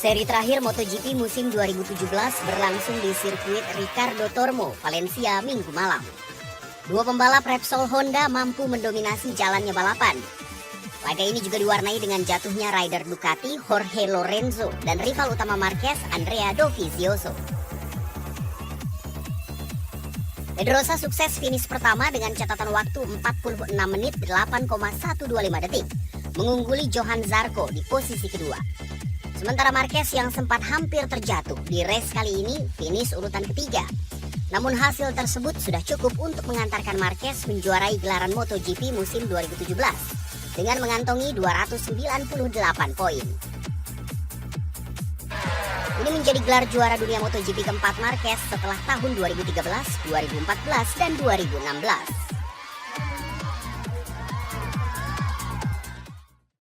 Seri terakhir MotoGP musim 2017 berlangsung di sirkuit Ricardo Tormo, Valencia, Minggu malam. Dua pembalap Repsol Honda mampu mendominasi jalannya balapan. Laga ini juga diwarnai dengan jatuhnya rider Ducati Jorge Lorenzo dan rival utama Marquez Andrea Dovizioso. Pedrosa sukses finish pertama dengan catatan waktu 46 menit 8,125 detik, mengungguli Johan Zarco di posisi kedua. Sementara Marquez yang sempat hampir terjatuh di race kali ini finish urutan ketiga. Namun hasil tersebut sudah cukup untuk mengantarkan Marquez menjuarai gelaran MotoGP musim 2017 dengan mengantongi 298 poin. Ini menjadi gelar juara dunia MotoGP keempat Marquez setelah tahun 2013, 2014, dan 2016.